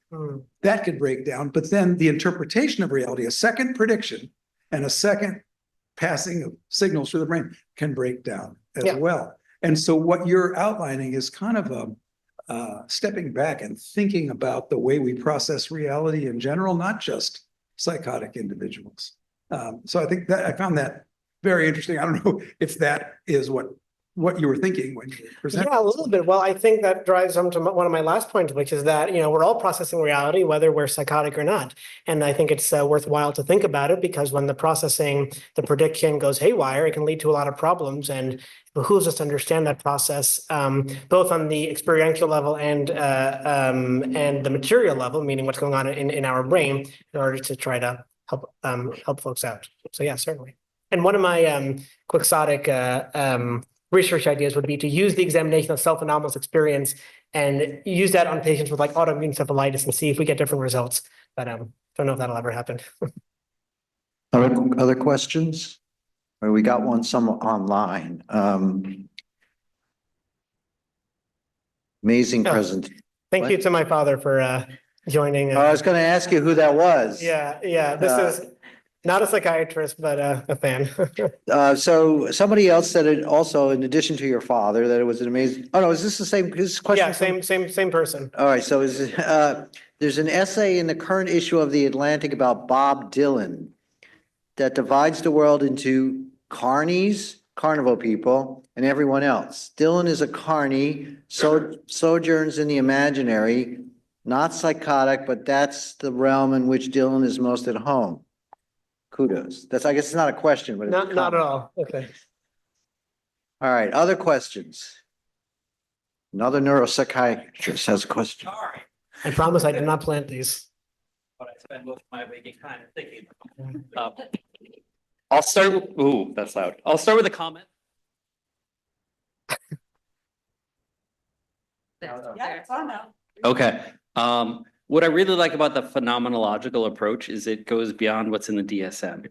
That could break down, but then the interpretation of reality, a second prediction and a second passing of signals through the brain can break down as well. And so what you're outlining is kind of stepping back and thinking about the way we process reality in general, not just psychotic individuals. So I think that I found that very interesting. I don't know if that is what you were thinking when you presented. Yeah, a little bit. Well, I think that drives them to one of my last points, which is that, we're all processing reality, whether we're psychotic or not. And I think it's worthwhile to think about it because when the prediction goes haywire, it can lead to a lot of problems. And it behooves us to understand that process, both on the experiential level and the material level, meaning what's going on in our brain, in order to try to help folks out. So yeah, certainly. And one of my quixotic research ideas would be to use the examination of self-anomalous experience and use that on patients with like autoimmune encephalitis and see if we get different results. But don't know if that'll ever happen. Other questions? Well, we got one some online. Amazing present. Thank you to my father for joining. I was going to ask you who that was. Yeah. This is not a psychiatrist, but a fan. So somebody else said it also, in addition to your father, that it was an amazing. Oh no, is this the same? This question? Yeah, same person. All right. So there's an essay in the current issue of The Atlantic about Bob Dylan that divides the world into carnies, carnival people, and everyone else. Dylan is a carny, sojourns in the imaginary, not psychotic, but that's the realm in which Dylan is most at home. Kudos. I guess it's not a question, but it's not at all. Okay. All right. Other questions? Another neuropsychiatrist has a question. Sorry, I promise I did not plant these. but I spend most of my waking time thinking. I'll start with, ooh, that's loud. I'll start with a comment. Yeah, it's on now. Okay. What I really like about the phenomenological approach is it goes beyond what's in the DSM,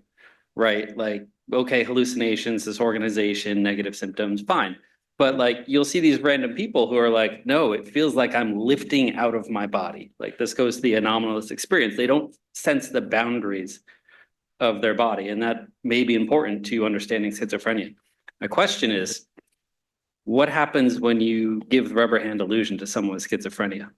right? Like, okay, hallucinations, disorganization, negative symptoms, fine. But like, you'll see these random people who are like, no, it feels like I'm lifting out of my body. Like this goes to the anomalous experience. They don't sense the boundaries of their body. And that may be important to understanding schizophrenia. My question is, what happens when you give the rubber hand illusion to someone with schizophrenia?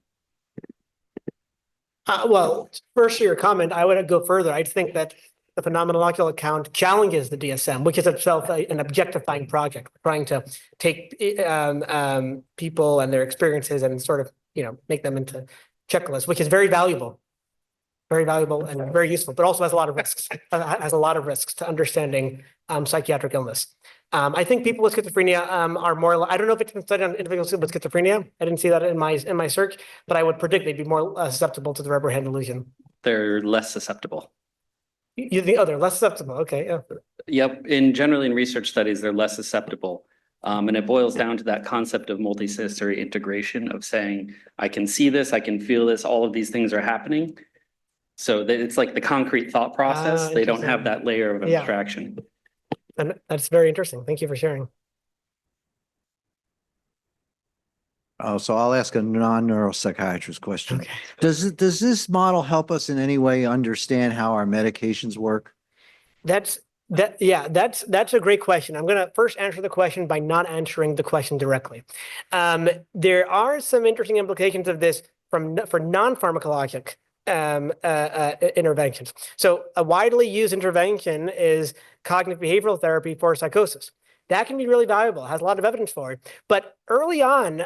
Well, first to your comment, I would go further. I think that the phenomenological account challenges the DSM, which is itself an objectifying project, trying to take people and their experiences and sort of, make them into checklists, which is very valuable and very useful, but also has a lot of risks, to understanding psychiatric illness. I think people with schizophrenia are more. I don't know if it's been studied on individuals with schizophrenia. I didn't see that in my search, but I would predict they'd be more susceptible to the rubber hand illusion. They're less susceptible. You think? Oh, they're less susceptible. Okay, yeah. Yep. Generally in research studies, they're less susceptible. And it boils down to that concept of multisensory integration of saying, I can see this, I can feel this, all of these things are happening. So it's like the concrete thought process. They don't have that layer of abstraction. And that's very interesting. Thank you for sharing. Oh, so I'll ask a non-neuropsychiatrist question. Okay. Does this model help us in any way understand how our medications work? That's a great question. I'm going to first answer the question by not answering the question directly. There are some interesting implications of this for non-pharmacologic interventions. So a widely used intervention is cognitive behavioral therapy for psychosis. That can be really valuable, has a lot of evidence for it. But early on,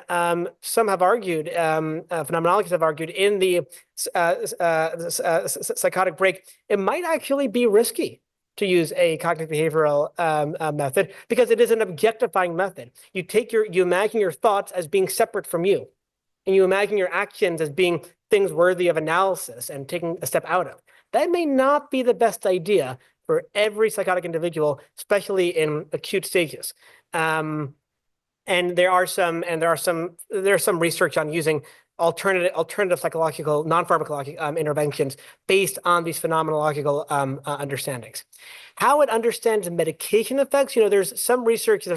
some have argued, phenomenologists have argued in the psychotic break, it might actually be risky to use a cognitive behavioral method because it is an objectifying method. You imagine your thoughts as being separate from you, and you imagine your actions as being things worthy of analysis and taking a step out of. That may not be the best idea for every psychotic individual, especially in acute stages. And there's some research on using alternative psychological, non-pharmacological interventions based on these phenomenological understandings. How it understands medication effects, there's a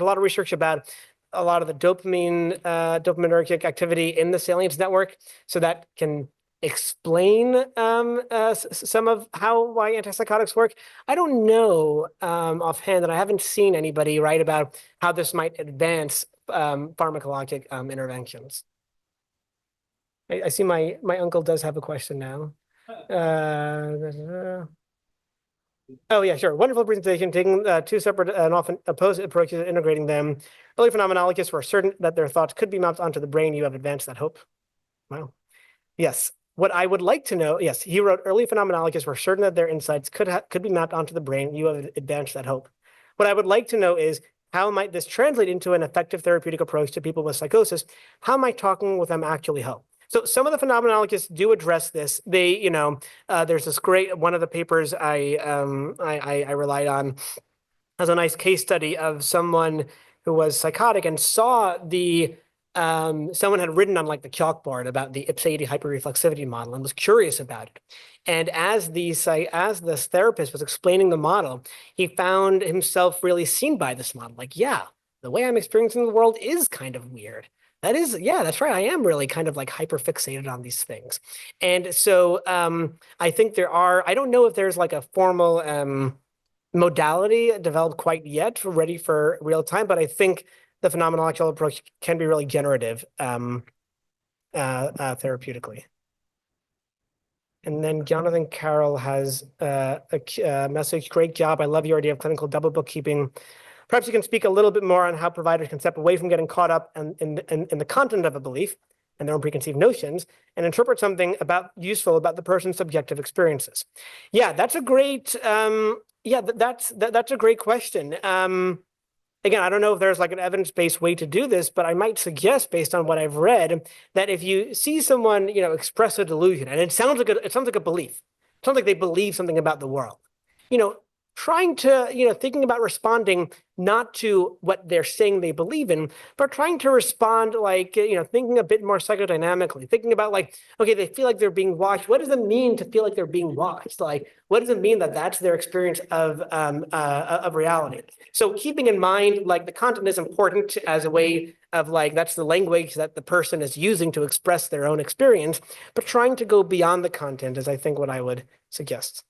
lot of research about a lot of the dopaminergic activity in the salience network, so that can explain some of why antipsychotics work. I don't know offhand, and I haven't seen anybody write about how this might advance pharmacologic interventions. I see my uncle does have a question now. Oh yeah, sure. Wonderful presentation, taking two separate and often opposite approaches and integrating them. Early phenomenologists were certain that their thoughts could be mapped onto the brain. You have advanced that hope. Wow. Yes. What I would like to know, yes, he wrote, early phenomenologists were certain that their insights could be mapped onto the brain. You have advanced that hope. What I would like to know is, how might this translate into an effective therapeutic approach to people with psychosis? How might talking with them actually help? So some of the phenomenologists do address this. They, there's this great, one of the papers I relied on has a nice case study of someone who was psychotic and saw someone had written on like the chalkboard about the ipseity hyperreflexivity model and was curious about it. And as this therapist was explaining the model, he found himself really seen by this model. Like, yeah, the way I'm experiencing the world is kind of weird. Yeah, that's right. I am really kind of like hyperfixated on these things. And so I think I don't know if there's like a formal modality developed quite yet ready for real time, but I think the phenomenological approach can be really generative therapeutically. And then Jonathan Carroll has a message. Great job. I love your idea of clinical double bookkeeping. Perhaps you can speak a little bit more on how providers can step away from getting caught up in the content of a belief and their own preconceived notions and interpret something useful about the person's subjective experiences. Yeah, that's a great that's a great question. Again, I don't know if there's like an evidence-based way to do this, but I might suggest, based on what I've read, that if you see someone, express a delusion, and it sounds like a belief, it sounds like they believe something about the world, trying to, thinking about responding not to what they're saying they believe in, but trying to respond like, thinking a bit more psychodynamically, thinking about like, okay, they feel like they're being watched. What does it mean to feel like they're being watched? Like, what does it mean that that's their experience of reality? So keeping in mind, like the content is important as a way of like, that's the language that the person is using to express their own experience, but trying to go beyond the content is, I think, what I would suggest.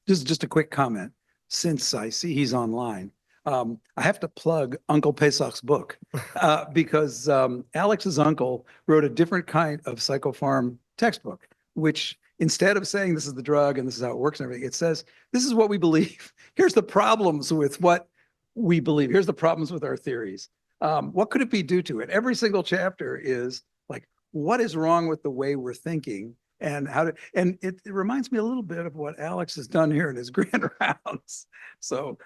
Just a quick comment. Since I see he's online, I have to plug Uncle Pesach's book because Alex's uncle wrote a different kind of psychopharm textbook, which instead of saying this is the drug and this is how it works and everything, it says, this is what we believe. Here's the problems with what we believe. Here's the problems with our theories. What could it be due to it? Every single chapter is like, what is wrong with the way we're thinking? And it reminds me a little bit of what Alex has done here in his grand rounds. So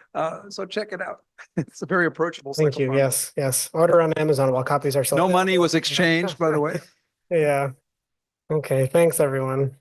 check it out. It's a very approachable. Thank you. Yes. Order on Amazon while copies are sold. No money was exchanged, by the way. Yeah. Okay. Thanks, everyone.